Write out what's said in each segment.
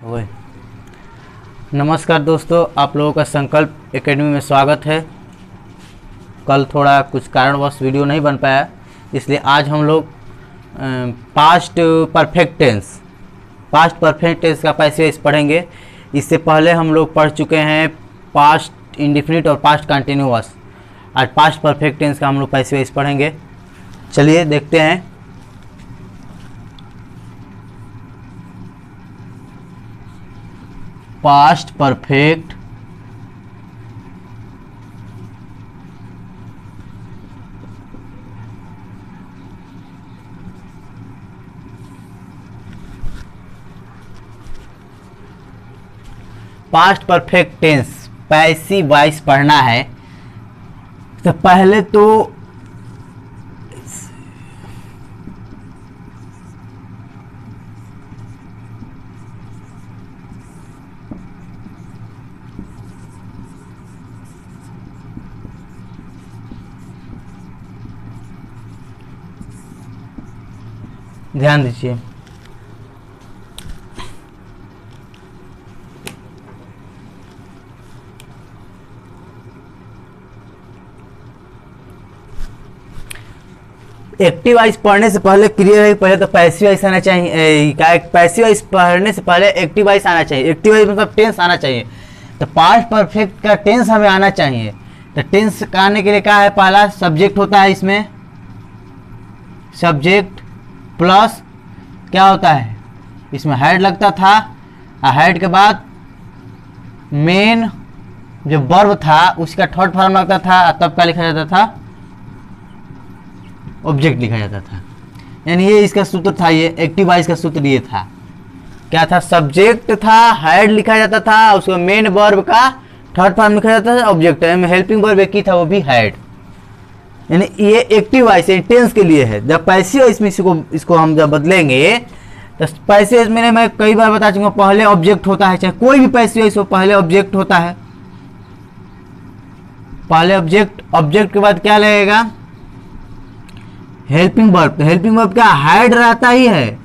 ओए नमस्कार दोस्तों, आप लोगों का संकल्प एकेडमी में स्वागत है। कल थोड़ा कुछ कारणवश वीडियो नहीं बन पाया, इसलिए आज हम लोग पास्ट परफेक्ट टेंस का पैसेज पढ़ेंगे। इससे पहले हम लोग पढ़ चुके हैं पास्ट इंडिफिनिट और पास्ट कंटिन्यूअस। आज पास्ट परफेक्ट टेंस का हम लोग पैसेज पढ़ेंगे। चलिए देखते हैं। Past perfect tense passive voice पढ़ना है। तो पहले तो ध्यान दीजिए, एक्टिव वॉइस पढ़ने से पहले क्लियर है। पहले तो पैसिव वॉइस आना चाहिए। पैसिव वॉइस पढ़ने से पहले एक्टिव वॉइस आना चाहिए। एक्टिव वॉइस मतलब टेंस आना चाहिए। तो पास्ट परफेक्ट का टेंस हमें आना चाहिए। तो टेंस आने के लिए क्या है, पहला सब्जेक्ट होता है। इसमें सब्जेक्ट प्लस क्या होता है, इसमें हेड लगता था। हेड के बाद मेन जो वर्ब था उसका थर्ड फॉर्म लगता था, तब क्या लिखा जाता था, ऑब्जेक्ट लिखा जाता था। यानी ये इसका सूत्र था, ये एक्टिव वॉइस का सूत्र ये था। क्या था, सब्जेक्ट था, हेड लिखा जाता था, उसको मेन वर्ब का थर्ड फॉर्म लिखा जाता था, ऑब्जेक्ट है। हेल्पिंग वर्ब एक ही था, वो भी हेड। यानी ये एक्टिव वॉइस टेंस के लिए है। जब पैसिव वॉइस में इसको हम जब बदलेंगे तो पैसिव वॉइस में मैं कई बार बता चुका, पहले ऑब्जेक्ट होता है। चाहे कोई भी पैसिव वॉइस हो, पहले ऑब्जेक्ट होता है। पहले ऑब्जेक्ट के बाद क्या लगेगा, हेल्पिंग वर्ब। हेल्पिंग वर्ब का हेड रहता ही है,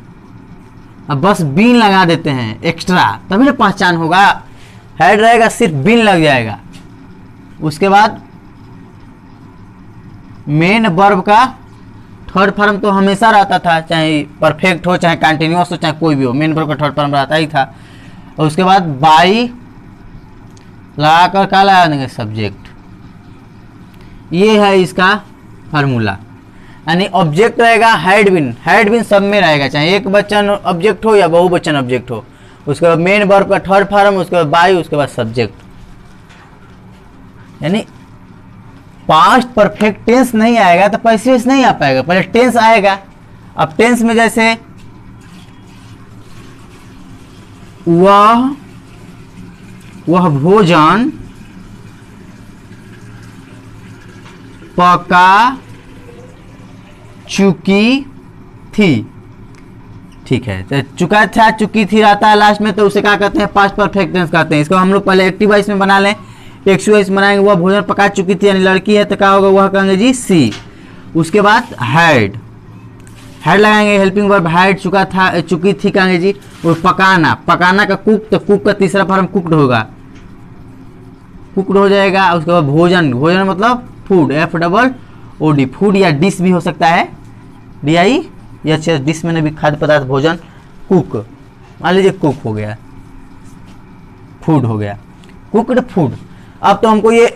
अब बस बीन लगा देते हैं एक्स्ट्रा, तभी ना पहचान होगा। हेड रहेगा, सिर्फ बीन लग जाएगा। उसके बाद मेन वर्ब का थर्ड फॉर्म तो हमेशा रहता था, चाहे परफेक्ट हो, चाहे कंटिन्यूअस हो, चाहे कोई भी हो, मेन वर्ब का थर्ड फॉर्म रहता ही था। और उसके बाद बाई लगाकर क्या लगा देंगे, सब्जेक्ट। ये है इसका फार्मूला। यानी ऑब्जेक्ट रहेगा हेड बिन सब में रहेगा, चाहे एक वचन ऑब्जेक्ट हो या बहुवचन ऑब्जेक्ट हो। उसके बाद मेन वर्ब का थर्ड फॉर्म, उसके बाद बाई, उसके बाद सब्जेक्ट। यानी पास्ट परफेक्ट टेंस नहीं आएगा तो पैसिव वॉइस नहीं आ पाएगा, पहले टेंस आएगा। अब टेंस में जैसे वह भोजन पका चुकी थी। ठीक है, तो चुका था, चुकी थी रहता है लास्ट में, तो उसे क्या कहते हैं, पास्ट परफेक्ट टेंस कहते हैं। इसको हम लोग पहले एक्टिव वॉइस में बना लें। एक्टिव वॉइस बनाएंगे, वह भोजन पका चुकी थी, यानी लड़की है तो क्या होगा, वह कहेंगे जी सी। उसके बाद हेड लगाएंगे, हेल्पिंग वर्ब हेड, चुकी थी कहेंगे जी। और पकाना का कुक, तो कुक का तीसरा फॉर्म कुकड होगा, कुकड हो जाएगा। उसके बाद भोजन मतलब फूड, FOOD, फूड या डिश भी हो सकता है, DI या डिश में भी खाद्य पदार्थ भोजन। कुक मान लीजिए कुक हो गया, फूड हो गया, कुकड फूड। अब तो हमको ये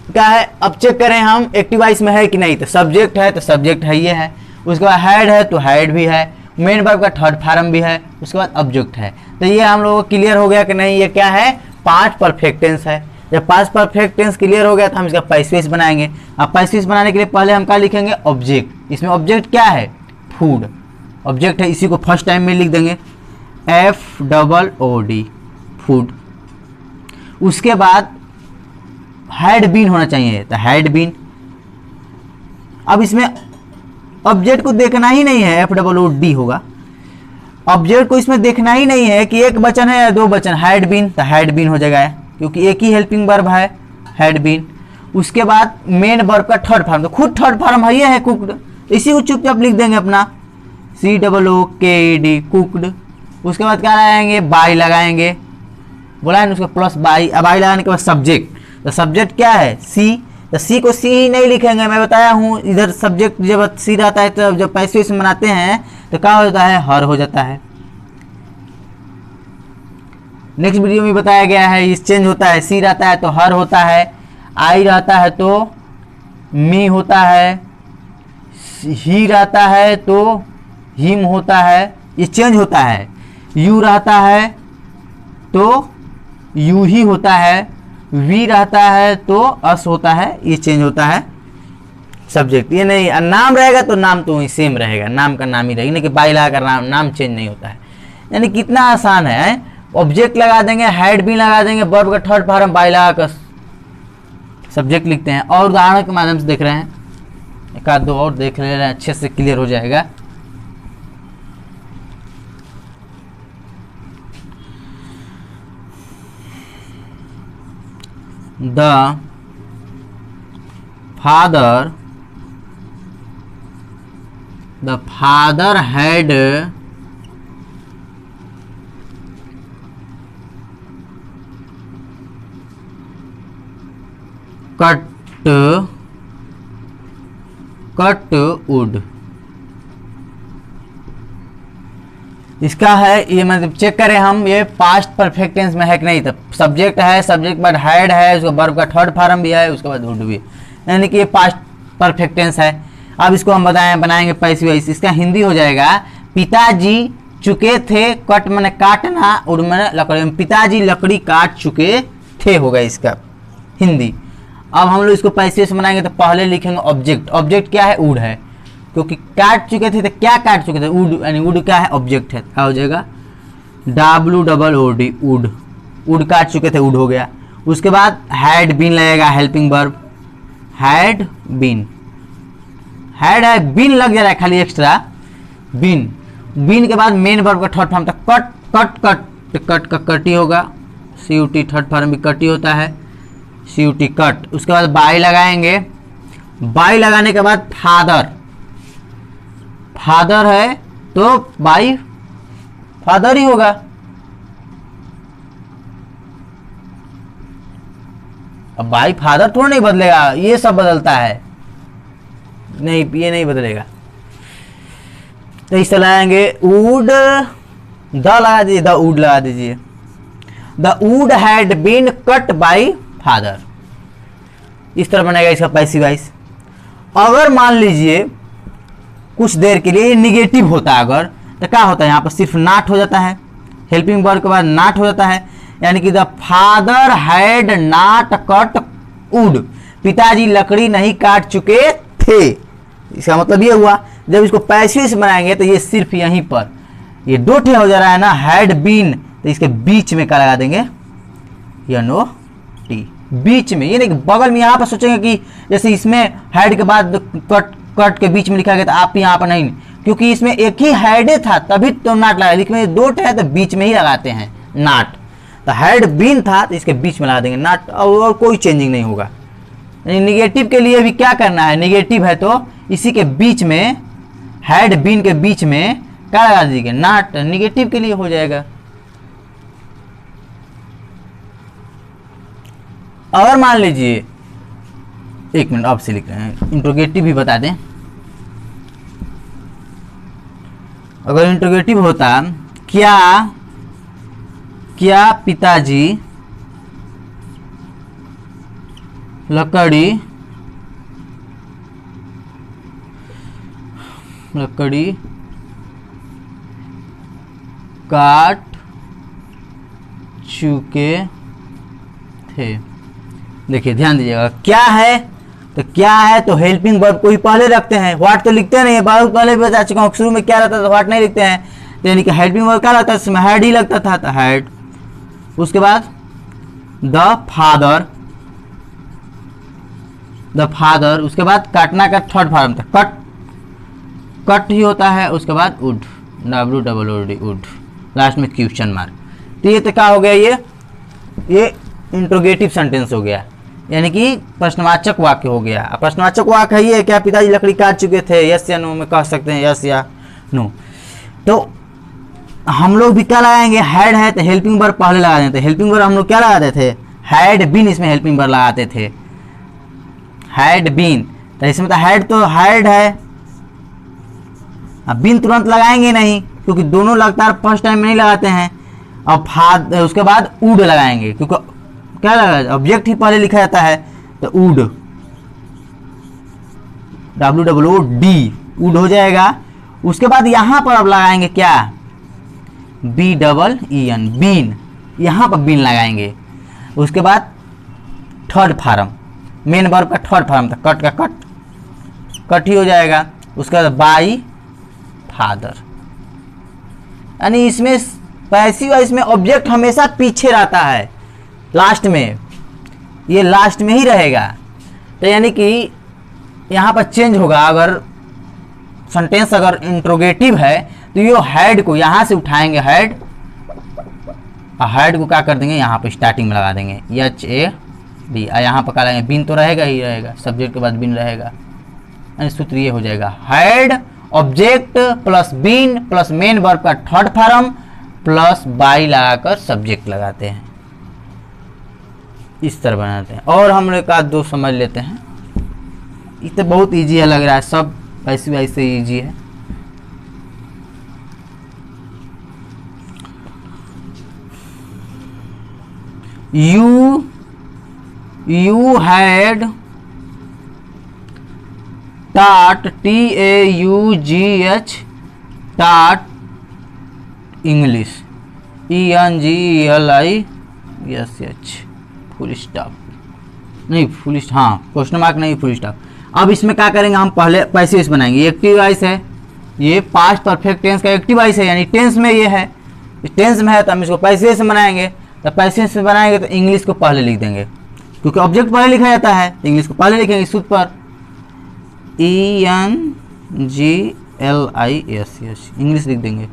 क्या है, अब चेक करें हम एक्टिव वॉइस में है कि नहीं। तो सब्जेक्ट है तो सब्जेक्ट है, ये है। उसके बाद हेड है तो हेड भी है, मेन वर्ब का थर्ड फॉर्म भी है, उसके बाद ऑब्जेक्ट है। तो ये हम लोगों को क्लियर हो गया कि नहीं, ये क्या है, पास्ट परफेक्ट टेंस है। जब पास्ट परफेक्ट टेंस क्लियर हो गया तो हम इसका पैसिव वॉइस बनाएंगे। अब पैसिव वॉइस बनाने के लिए पहले हम क्या लिखेंगे, ऑब्जेक्ट। इसमें ऑब्जेक्ट क्या है, फूड ऑब्जेक्ट है। इसी को फर्स्ट टाइम में लिख देंगे, FOOD, फूड। उसके बाद हेड बीन होना चाहिए, तो हेड बीन। अब इसमें ऑब्जेक्ट को देखना ही नहीं है, FOOD होगा। ऑब्जेक्ट को इसमें देखना ही नहीं है कि एक वचन है या दो वचन, हेड बीन, तो हेड बीन हो जाएगा, क्योंकि एक ही हेल्पिंग वर्ब है, हेड बीन। उसके बाद मेन वर्ब का थर्ड फॉर्म, तो खुद थर्ड फॉर्म है, ये है कुकड। इसी को चुपचाप लिख देंगे अपना, COOKED, कुकड। उसके बाद क्या लगाएंगे, बाई लगाएंगे, बोला है ना उसको प्लस बाई। अब बाई लगाने के बाद सब्जेक्ट, तो सब्जेक्ट क्या है, सी, तो सी को सी ही नहीं लिखेंगे, मैं बताया हूँ इधर सब्जेक्ट जब सी रहता है तो जब पैसिव वॉइस में बनाते हैं तो क्या हो जाता है, हर हो जाता है। नेक्स्ट वीडियो में बताया गया है इस चेंज होता है, सी रहता है तो हर होता है, आई रहता है तो मी होता है, ही रहता है तो हिम होता है, ये चेंज होता है। यू रहता है तो यू ही होता है, वी रहता है तो अस होता है, ये चेंज होता है सब्जेक्ट। ये नहीं, नाम रहेगा तो नाम तो वही सेम रहेगा, नाम का नाम ही रहेगा, नहीं कि बाई लगा कर नाम चेंज नहीं होता है। यानी कितना आसान है, ऑब्जेक्ट लगा देंगे, हेड भी लगा देंगे, वर्ब का थर्ड फॉर्म बाई लगा कर सब्जेक्ट लिखते हैं। और उदाहरण के माध्यम से देख रहे हैं, एक आध दो और देख ले रहे हैं, अच्छे से क्लियर हो जाएगा। The father had cut wood। इसका है ये, मतलब चेक करें हम ये पास्ट परफेक्ट टेंस में है कि नहीं। तो सब्जेक्ट है, सब्जेक्ट बाद हैड है, उसके वर्ब का थर्ड फॉर्म भी है, उसके बाद वुड भी, यानी कि ये पास्ट परफेक्ट टेंस है। अब इसको हम बनाएंगे पैसिव वॉइस। इसका हिंदी हो जाएगा, पिताजी चुके थे, कट मैंने काटना, उड़ मैंने लकड़ी, पिताजी लकड़ी काट चुके थे होगा इसका हिंदी। अब हम लोग इसको पैसिव वॉइस बनाएंगे तो पहले लिखेंगे ऑब्जेक्ट। ऑब्जेक्ट क्या है, वुड है, क्योंकि काट चुके थे तो क्या काट चुके थे, वुड, यानी वुड क्या है, ऑब्जेक्ट है। क्या हो जाएगा, WOOD, वुड, वुड काट चुके थे, वुड हो गया। उसके बाद हैड बीन लगेगा, helping verb, had been, had है, बीन लग जा रहा है खाली एक्स्ट्रा, बीन। बीन के बाद मेन वर्ब का थर्ड फॉर्म था कट, कट का कटी होगा, CUT थर्ड फॉर्म भी कटी होता है, CUT कट। उसके बाद बाई लगाएंगे, बाई लगाने के बाद फादर, फादर है तो बाई फादर ही होगा। अब बाई फादर थोड़ा नहीं बदलेगा, ये सब बदलता है, नहीं ये नहीं बदलेगा। तो इस लाएंगे वुड, द लगा दीजिए, द वुड लगा दीजिए, the wood had been cut by father. इस तरह बनेगा इसका पैसिव वॉइस। अगर मान लीजिए कुछ देर के लिए निगेटिव होता है अगर, तो क्या होता है, यहाँ पर सिर्फ नाट हो जाता है, हेल्पिंग वर्ब के बाद नाट हो जाता है, यानी कि the father had not cut would, पिताजी लकड़ी नहीं काट चुके थे। इसका मतलब ये हुआ, जब इसको पैसिव वॉइस बनाएंगे तो ये सिर्फ यहीं पर ये दो ठे हो जा रहा है ना, हैड बीन, तो इसके बीच में क्या लगा देंगे, NOT, बीच में। ये नहीं बगल में, यहाँ पर सोचेंगे कि जैसे इसमें हैड के बाद कट के बीच में लिखा गया था, आप यहाँ पर नहीं, क्योंकि इसमें एक ही हैड था तभी तो नाट लगा, लेकिन दो है तो बीच में ही लगाते हैं नाट। तो हैड बीन था तो इसके बीच में लगा देंगे नाट, और कोई चेंजिंग नहीं होगा। निगेटिव के लिए भी क्या करना है, निगेटिव है तो इसी के बीच में, हैड बीन के बीच में क्या लगा दीजिए, नाट, निगेटिव के लिए हो जाएगा। अगर मान लीजिए, एक मिनट अब से लिख रहे हैं, इंट्रोगेटिव भी बता दें। अगर इंट्रोगेटिव होता, क्या पिताजी लकड़ी काट चुके थे। देखिए ध्यान दीजिएगा, क्या है तो हेल्पिंग वर्ब को ही पहले रखते हैं, व्हाट तो लिखते नहीं है, बहुत पहले भी बता चुका हूँ, शुरू में क्या रहता था, व्हाट नहीं लिखते हैं, यानी कि हेल्पिंग वर्ब क्या लगता है, इसमें हैड ही लगता था, तो हैड। उसके बाद द फादर, उसके बाद काटना का थर्ड फॉर्म था कट ही होता है, उसके बाद वुड, WOOD, वुड, लास्ट में क्वेश्चन मार्क। तो ये तो क्या हो गया, ये इंट्रोगेटिव सेंटेंस हो गया, यानी कि प्रश्नवाचक वाक्य हो गया। प्रश्नवाचक वाक्य है ये, क्या पिताजी लकड़ी काट चुके थे, यस या नो में कह सकते हैं, यस या नो। तो हम लोग भी क्या लगाएंगे, हैड है तो हेल्पिंग वर्ब पहले लगा देते, हेल्पिंग वर्ब हम लोग क्या लगाते थे, हैड बीन, इसमें हेल्पिंग वर्ब लगाते थे, हैड बीन। तो इसमें तो हैड है, अब बीन तुरंत लगाएंगे नहीं क्योंकि दोनों लगातार फर्स्ट टाइम में नहीं लगाते हैं। अब उसके बाद वुड लगाएंगे क्योंकि क्या लगा, ऑब्जेक्ट ही पहले लिखा जाता है, तो वुड, WOOD, वुड हो जाएगा। उसके बाद यहां पर अब लगाएंगे क्या, BEEN, बीन, यहां पर बीन लगाएंगे। उसके बाद थर्ड फॉर्म, मेन वर्ब का थर्ड फॉर्म था, कट का कट ही हो जाएगा। उसके बाद बाई फादर, यानी इसमें पैसिव वॉइस में ऑब्जेक्ट हमेशा पीछे रहता है, लास्ट में, ये लास्ट में ही रहेगा। तो यानी कि यहाँ पर चेंज होगा, अगर सेंटेंस अगर इंट्रोगेटिव है तो ये हैड को यहाँ से उठाएंगे, हैड को क्या कर देंगे, यहाँ पर स्टार्टिंग में लगा देंगे, HAD, यहाँ पर क्या लगाएंगे, बीन तो रहेगा ही रहेगा, सब्जेक्ट के बाद बीन रहेगा, यानी सूत्र ये हो जाएगा, had object plus been plus main verb का थर्ड फॉर्म प्लस बाई लगाकर सब्जेक्ट लगाते हैं, इस तरह बनाते हैं। और हम लोग का दो समझ लेते हैं, ये तो बहुत इजी है, लग रहा है सब ऐसे इजी है। you had taught, TAUGH, taught English, ENGLISH, full stop नहीं, फुल हाँ क्वेश्चन मार्क नहीं, फुल स्टॉप। अब इसमें क्या करेंगे, हम पहले पैसिव वॉइस बनाएंगे, एक्टिव वॉइस है, ये पास्ट परफेक्ट टेंस का एक्टिव वॉइस है, यानी टेंस में ये है, टेंस में है तो हम इसको पैसिव वॉइस में बनाएंगे। तो पैसिव वॉइस में बनाएंगे तो इंग्लिश को पहले लिख देंगे, क्योंकि ऑब्जेक्ट पहले लिखा जाता है, तो इंग्लिश को पहले लिखेंगे सूत्र पर, ENGLISH, इंग्लिश लिख देंगे।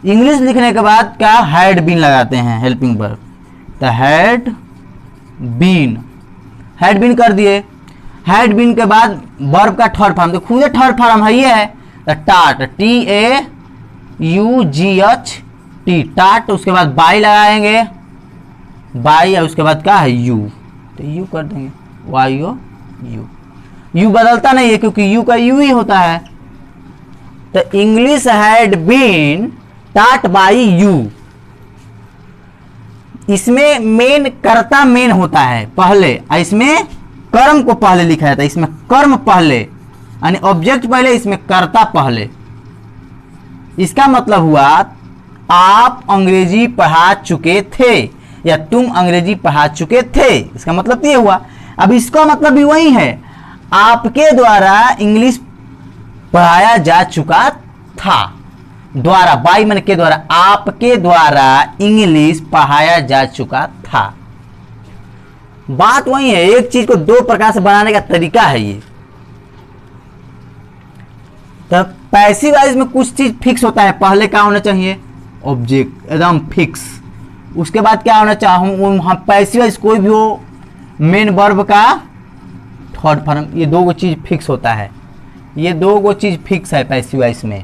इंग्लिश लिखने के बाद क्या, हैड बीन लगाते हैं, हेल्पिंग वर्ब, तो हैड बीन कर दिए। हैड बीन के बाद वर्ब का थर्ड फॉर्म, तो खुद थर्ड फॉर्म है, ये है, तो टाट, TAUGH, टाट। उसके बाद बाई लगाएंगे, बाई, और उसके बाद क्या है, यू, तो यू कर देंगे, YO, यू बदलता नहीं है क्योंकि यू का यू ही होता है। तो इंग्लिश हैड बीन टाट बाई यू, इसमें मेन कर्ता मेन होता है पहले, इसमें कर्म को पहले लिखा जाता है, इसमें कर्म पहले, यानी ऑब्जेक्ट पहले, इसमें कर्ता पहले। इसका मतलब हुआ आप अंग्रेजी पढ़ा चुके थे या तुम अंग्रेजी पढ़ा चुके थे, इसका मतलब ये हुआ। अब इसका मतलब भी वही है, आपके द्वारा इंग्लिश पढ़ाया जा चुका था, द्वारा, बाई मन के द्वारा, आपके द्वारा इंग्लिश पढ़ाया जा चुका था। बात वही है, एक चीज को दो प्रकार से बनाने का तरीका है ये। तो पैसिव वॉइस में कुछ चीज फिक्स होता है, पहले क्या होना चाहिए, ऑब्जेक्ट एकदम फिक्स। उसके बाद क्या होना चाहिए, हम पैसिव वॉइस कोई भी हो, मेन वर्ब का थर्ड फॉर्म, ये दो चीज फिक्स होता है, ये दो चीज फिक्स है पैसिव वॉइस में।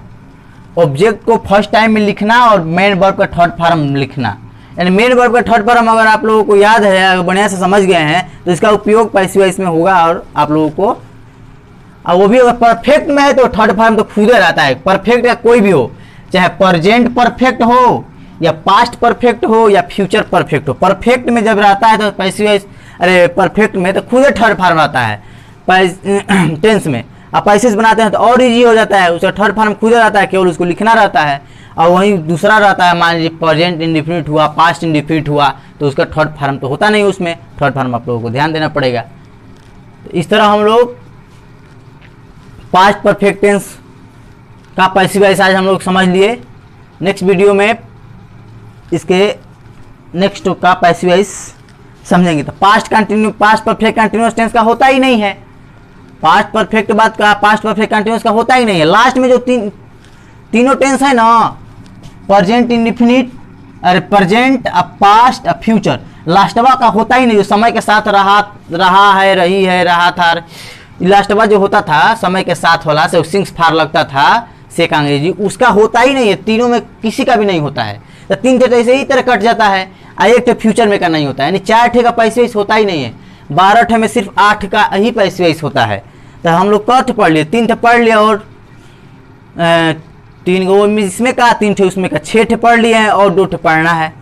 ऑब्जेक्ट को फर्स्ट टाइम में लिखना और मेन वर्ब का थर्ड फॉर्म लिखना, यानी मेन वर्ब का थर्ड फॉर्म अगर आप लोगों को याद है, अगर बढ़िया से समझ गए हैं तो इसका उपयोग पैसिव वॉइस में होगा। और आप लोगों को, और वो भी अगर परफेक्ट में है तो थर्ड फॉर्म तो खुद रहता है, परफेक्ट या कोई भी हो, चाहे प्रेजेंट परफेक्ट हो या पास्ट परफेक्ट हो या फ्यूचर परफेक्ट हो। परफेक्ट में जब रहता है तो पैसिव वॉइस, अरे परफेक्ट में तो खुद थर्ड फॉर्म आता है टेंस में। आप पैसिव बनाते हैं तो और इजी हो जाता है, उसका थर्ड फॉर्म खुद रहता है, केवल उसको लिखना रहता है। और वहीं दूसरा रहता है, मान लीजिए प्रेजेंट इंडिफिनिट हुआ, पास्ट इंडिफिनिट हुआ, तो उसका थर्ड फॉर्म तो होता नहीं, उसमें थर्ड फॉर्म आप लोगों को ध्यान देना पड़ेगा। तो इस तरह हम लोग पास्ट परफेक्ट टेंस का पैसिव वॉइस आज हम लोग समझ लिए। नेक्स्ट वीडियो में इसके नेक्स्ट का पैसिव वॉइस समझेंगे। तो पास्ट परफेक्ट कंटिन्यूअस टेंस का होता ही नहीं है, पास्ट परफेक्ट बात का, पास्ट परफेक्ट कंटिन्यूअस का होता ही नहीं है। लास्ट में जो तीनों टेंस है ना, प्रेजेंट इंडिफिनिट, अरे प्रेजेंट, पास्ट, फ्यूचर, लास्टवा का होता ही नहीं, जो समय के साथ रहा है, रही है, रहा था, लास्टवा जो होता था समय के साथ वाला से सिंग्स फार लगता था, सेक अंग्रेजी, उसका होता ही नहीं है, तीनों में किसी का भी नहीं होता है। तो 3 ठे तो ऐसे ही तरह कट जाता है, और 1 ठे फ्यूचर में का नहीं होता है, यानी 4 ठे का पैसे वाइस होता ही नहीं है। 12 ठे में सिर्फ 8 का ही पैसे वाइस होता है। तो हम लोग क ठे पढ़ लिए, 3 ठे पढ़ लिया, और 3 गो इसमें का, 3 ठे उसमें का, 6 ठे पढ़ लिए हैं और 2 ठे पढ़ना है।